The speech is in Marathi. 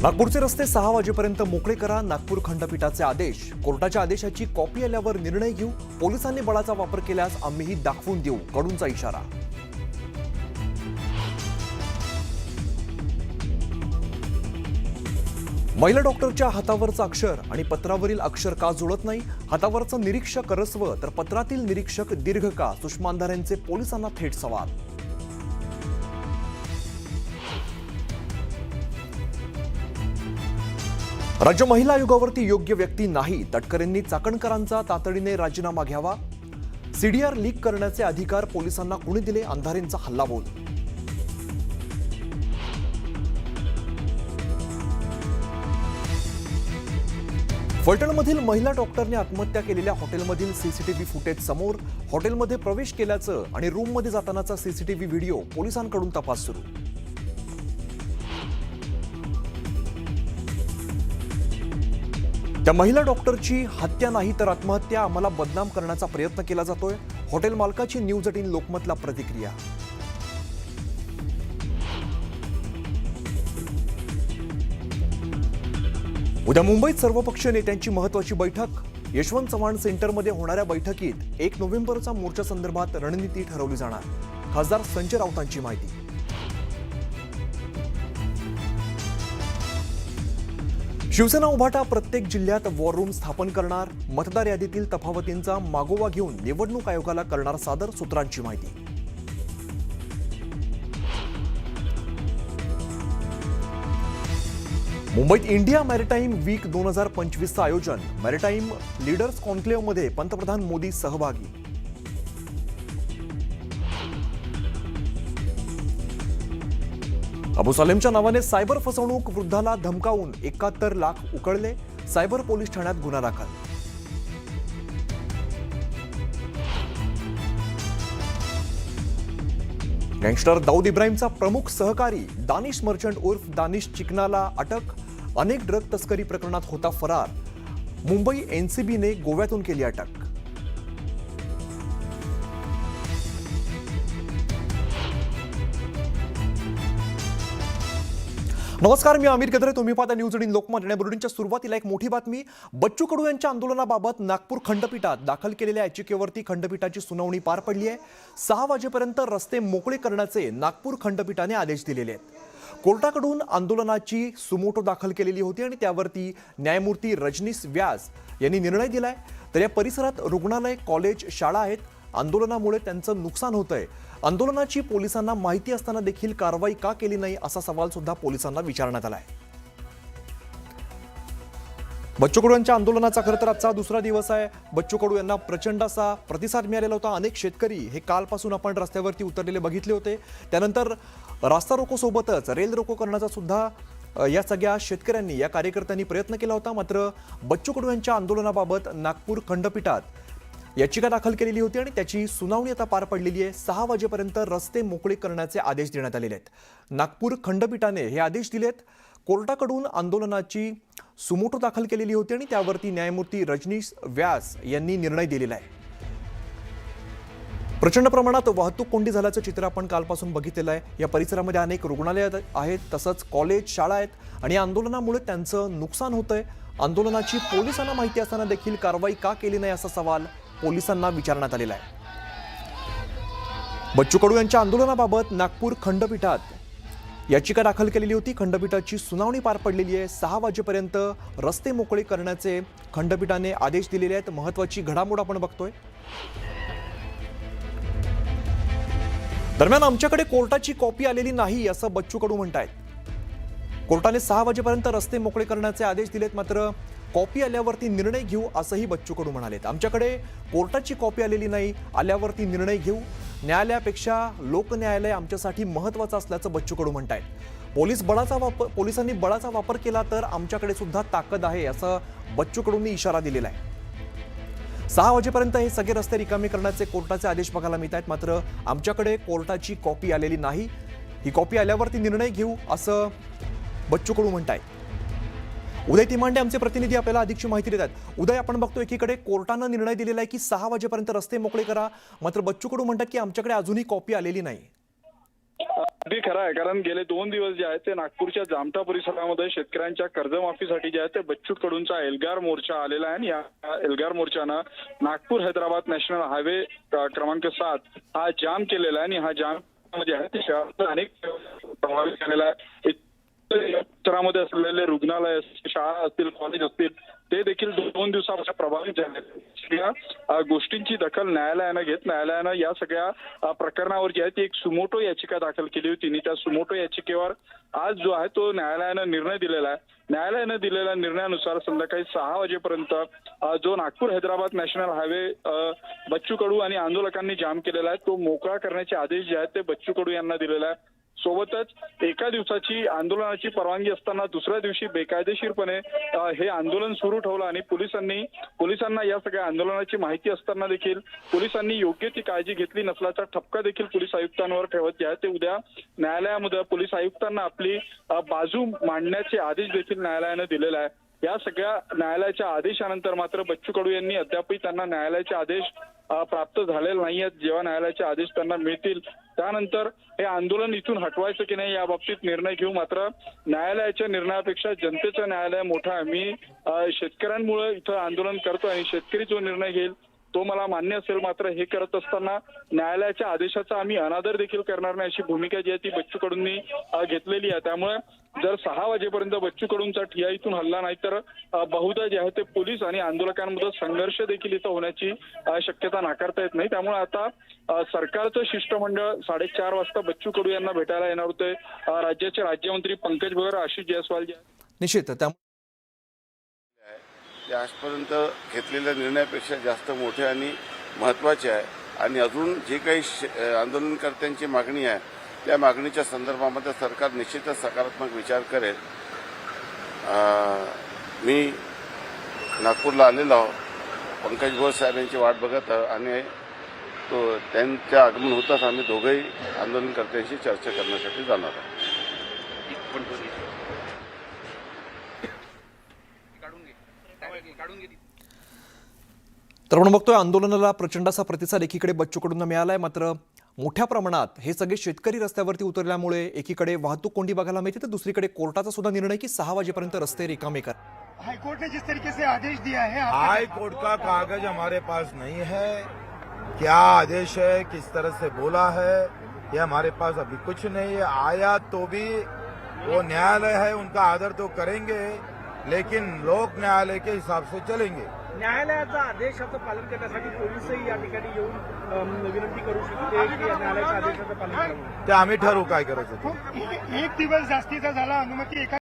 नागपूरचे रस्ते 6 वाजेपर्यंत मोकळे करा, नागपूर खंडपीठाचे आदेश। कोर्टाच्या आदेशाची कॉपी आल्यावर निर्णय घेऊ, पोलिसांनी बळाचा वापर केल्यास आम्हीही दाखवून देऊ, कडूंचा इशारा। महिला डॉक्टरच्या हातावरचं अक्षर आणि पत्रावरील अक्षर का जुळत नाही? हातावरचं निरीक्षक रस्व तर पत्रातील निरीक्षक दीर्घ का? सुषमा अंधारेंचे पोलिसांना थेट सवाल। राज्य महिला आयोगावरती योग्य व्यक्ती नाही, तटकरेंनी चाकणकरांचा तातडीने राजीनामा घ्यावा। सीडीआर लीक करण्याचे अधिकार पोलिसांना कोणी दिले? अंधारेंचा हल्लाबोल। फलटणमधील महिला डॉक्टरने आत्महत्या केलेल्या हॉटेलमधील सीसीटीव्ही फुटेज समोर। हॉटेलमध्ये प्रवेश केल्याचं आणि रूममध्ये जातानाचा सीसीटीव्ही व्हिडिओ, पोलिसांकडून तपास सुरू। त्या महिला डॉक्टरची हत्या नाही तर आत्महत्या, आम्हाला बदनाम करण्याचा प्रयत्न केला जातोय। हॉटेल मालकाची न्यूज 18 लोकमतला प्रतिक्रिया। उद्या मुंबईत सर्वपक्षीय नेत्यांची महत्त्वाची बैठक। यशवंत चव्हाण सेंटरमध्ये होणाऱ्या बैठकीत 1 नोव्हेंबरचा मोर्चा संदर्भात रणनीती ठरवली जाणार। खासदार संजय राऊतांची माहिती। शिवसेना उभाटा प्रत्येक जिल्ह्यात वॉर रूम स्थापन करणार। मतदार यादीतील तफावतींचा मागोवा घेऊन निवडणूक आयोगाला करणार सादर, सूत्रांची माहिती। मुंबईत इंडिया मॅरिटाईम वीक 2025चं आयोजन। मॅरिटाईम लीडर्स कॉन्क्लेव्हमध्ये पंतप्रधान मोदी सहभागी। अबू सलेमच्या नावाने सायबर फसवणूक, वृद्धाला धमकावून 71 लाख उकळले। सायबर पोलीस ठाण्यात गुन्हा दाखल। गँगस्टर दाऊद इब्राहिमचा प्रमुख सहकारी दानिश मर्चंट उर्फ दानिश चिकनाला अटक। अनेक ड्रग तस्करी प्रकरणात होता फरार। मुंबई एनसीबीने गोव्यातून केली अटक। नमस्कार, मी आमिर गद्रे, तुम्ही पाहता न्यूज 18 लोकमत। आणि बुलेटिनच्या सुरुवातीला एक मोठी बातमी। बच्चू कडू यांच्या आंदोलनाबाबत नागपूर खंडपीठात दाखल केलेल्या याचिकेवरती खंडपीठाची सुनावणी पार पडली आहे। 6 वाजेपर्यंत रस्ते मोकळे करण्याचे नागपूर खंडपीठाने आदेश दिलेले आहेत। कोर्टाकडून आंदोलनाची सुमोटो दाखल केलेली होती आणि त्यावरती न्यायमूर्ती रजनीश व्यास यांनी निर्णय दिलाय। तर या परिसरात रुग्णालय, कॉलेज, शाळा आहेत। आंदोलनामुळे त्यांचं नुकसान होतंय। आंदोलनाची पोलिसांना माहिती असताना देखील कारवाई का केली नाही, असा सवाल सुद्धा पोलिसांना विचारण्यात आलाय। बच्चू कडू यांच्या आंदोलनाचा खरं तर आजचा दुसरा दिवस आहे। बच्चू कडू यांना प्रचंड असा प्रतिसाद मिळालेला होता। अनेक शेतकरी हे कालपासून आपण रस्त्यावरती उतरलेले बघितले होते। त्यानंतर रास्ता रोको सोबतच रेल रोको करण्याचा सुद्धा या सगळ्या शेतकऱ्यांनी, या कार्यकर्त्यांनी प्रयत्न केला होता। मात्र बच्चू कडू यांच्या आंदोलनाबाबत नागपूर खंडपीठात याचिका दाखल केलेली होती आणि त्याची सुनावणी आता पार पडलेली आहे। 6 वाजेपर्यंत रस्ते मोकळे करण्याचे आदेश देण्यात आलेले आहेत। नागपूर खंडपीठाने हे आदेश दिलेत। कोर्टाकडून आंदोलनाची सुमोटो दाखल केलेली होती आणि त्यावरती न्यायमूर्ती रजनीश व्यास यांनी निर्णय दिलेला आहे। प्रचंड प्रमाणात वाहतूक कोंडी झाल्याचं चित्र आपण कालपासून बघितलेलं आहे। या परिसरामध्ये अनेक रुग्णालय आहेत, तसंच कॉलेज, शाळा आहेत आणि आंदोलनामुळे त्यांचं नुकसान होतंय। आंदोलनाची पोलिसांना माहिती असताना देखील कारवाई का केली नाही, असा सवाल पोलिसांना विचारण्यात आलेला आहे। बच्चू कडू यांच्या आंदोलनाबाबत नागपूर खंडपीठात याचिका दाखल केलेली होती। खंडपीठाची सुनावणी पार पडलेली आहे। 6 वाजेपर्यंत रस्ते मोकळे करण्याचे खंडपीठाने आदेश दिलेले आहेत। महत्त्वाची घडामोड आपण बघतोय। दरम्यान आमच्याकडे कोर्टाची कॉपी आलेली नाही, असं बच्चू कडू म्हणतायत। कोर्टाने 6 वाजेपर्यंत रस्ते मोकळे करण्याचे आदेश दिलेत, मात्र कॉपी आल्यावरती निर्णय घेऊ, असंही बच्चू कडू म्हणालेत। आमच्याकडे कोर्टाची कॉपी आलेली नाही, आल्यावरती निर्णय घेऊ। न्यायालयापेक्षा लोकन्यायालय आमच्यासाठी महत्त्वाचं असल्याचं बच्चू कडू म्हणतायत। पोलिसांनी बळाचा वापर केला तर आमच्याकडे सुद्धा ताकद आहे, असं बच्चू कडूंनी इशारा दिलेला आहे। 6 वाजेपर्यंत हे सगळे रस्ते रिकामे करण्याचे कोर्टाचे आदेश बघायला मिळत आहेत, मात्र आमच्याकडे कोर्टाची कॉपी आलेली नाही। ही कॉपी आल्यावरती निर्णय घेऊ, असं बच्चू कडू म्हणतायत। उदय तिमांडे आमचे प्रतिनिधी आपल्याला अधिकची माहिती देतात। उदय, आपण बघतो एकीकडे कोर्टानं निर्णय दिलेला आहे की 6 वाजेपर्यंत रस्ते मोकळे करा, मात्र बच्चू कडू म्हणतात की आमच्याकडे अजूनही कॉपी आलेली नाही। अगदी खरं आहे, कारण गेले 2 दिवस जे आहेत ते नागपूरच्या जामठा परिसरामध्ये शेतकऱ्यांच्या कर्जमाफीसाठी जे आहे ते बच्चू कडूंचा एल्गार मोर्चा आलेला आहे. आणि या एल्गार मोर्चानं नागपूर हैदराबाद नॅशनल हायवे क्रमांक 7 हा जाम केलेला आहे. आणि हा जाम जे आहे ते शहरात अनेक प्रभावित केलेला आहे. परिसरामध्ये असलेले रुग्णालय, शाळा असतील, कॉलेज असतील, ते देखील 2 दिवसापासून प्रभावित झाले. सगळ्या गोष्टींची दखल न्यायालयानं घेत न्यायालयानं या सगळ्या प्रकरणावर जी आहे ती एक सुमोटो याचिका दाखल केली होती. आणि त्या सुमोटो याचिकेवर आज जो आहे तो न्यायालयानं निर्णय दिलेला आहे. न्यायालयानं दिलेल्या निर्णयानुसार संध्याकाळी 6 वाजेपर्यंत जो नागपूर हैदराबाद नॅशनल हायवे बच्चू कडू आणि आंदोलकांनी जाम केलेला आहे तो मोकळा करण्याचे आदेश जे आहेत ते बच्चू कडू यांना दिलेला आहे. सोबतच एका दिवसाची आंदोलनाची परवानगी असताना दुसऱ्या दिवशी बेकायदेशीरपणे हे आंदोलन सुरू ठेवलं. आणि पोलिसांना या सगळ्या आंदोलनाची माहिती असताना देखील पोलिसांनी योग्य ती काळजी घेतली नसल्याचा ठपका देखील पोलीस आयुक्तांवर ठेवत जे आहे ते उद्या न्यायालयामध्ये पोलीस आयुक्तांना आपली बाजू मांडण्याचे आदेश देखील न्यायालयानं दिलेला आहे. या सगळ्या न्यायालयाच्या आदेशानंतर मात्र बच्चू कडू यांनी अद्यापही त्यांना न्यायालयाचे आदेश प्राप्त झालेले नाही आहेत. जेव्हा न्यायालयाचे आदेश त्यांना मिळतील त्यानंतर हे आंदोलन इथून हटवायचं की नाही याबाबतीत निर्णय घेऊ. मात्र न्यायालयाच्या निर्णयापेक्षा जनतेचं न्यायालय मोठं आहे. मी शेतकऱ्यांमुळे इथं आंदोलन करतो आणि शेतकरी जो निर्णय घेईल तो मला मान्य असेल. मात्र हे करत असताना न्यायालयाच्या आदेशाचा आम्ही अनादर देखील करणार नाही अशी भूमिका जी आहे ती बच्चू कडूंनी घेतलेली आहे. त्यामुळे जर 6 वाजेपर्यंत बच्चू कडूंचा ठिय्या इथून हल्ला नाही तर बहुधा जे आहे ते पोलीस आणि आंदोलकांमध्ये संघर्ष देखील इथं होण्याची शक्यता नाकारता येत नाही. त्यामुळे आता सरकारचं शिष्टमंडळ 4:30 वाजता बच्चू कडू यांना भेटायला येणार होते. राज्याचे राज्यमंत्री पंकज भगर, आशिष जयस्वाल जे निश्चित ते आजपर्यंत घेतलेल्या निर्णयापेक्षा जास्त मोठे आणि महत्त्वाचे आहे. आणि अजून जे काही आंदोलनकर्त्यांची मागणी आहे त्या मागणीच्या संदर्भामध्ये सरकार निश्चितच सकारात्मक विचार करेल. मी नागपूरला आलेलो आहो, पंकज भोर साहेब यांची वाट बघत आहे आणि त्यांच्या आगमन होताच आम्ही दोघंही आंदोलनकर्त्यांशी चर्चा करण्यासाठी जाणार आहोत. तर आपण बघतोय आंदोलनाला प्रचंड असा प्रतिसाद एकीकडे बच्चू कडूंना मिळालाय. मात्र मोठ्या प्रमाणात हे सगळे शेतकरी रस्त्यावरती उतरल्यामुळे एकीकडे वाहतूक कोंडी बघायला मिळते तर दुसरीकडे कोर्टाचा सुद्धा निर्णय की 6 वाजेपर्यंत रस्ते रिकामे कर. हाईकोर्ट ने जिस तरीके से आदेश दिया है, हाई कोर्ट का कागज हमारे पास नहीं है. क्या आदेश है, किस तरह से बोला है, ये हमारे पास अभी कुछ नहीं है. आया तो भी वो न्यायालय है, उनका आदर तो करेंगे, लेकिन लोक न्यायालय के हिसाब से चलेंगे. न्यायालयाचा आदेशाचं पालन करण्यासाठी पोलीसही या ठिकाणी येऊन विनंती करू शकते की न्यायालयाच्या आदेशाचं पालन करावं. ते आम्ही ठरवू काय करायचं. एक दिवस जास्तीचा झाला अनुमती एका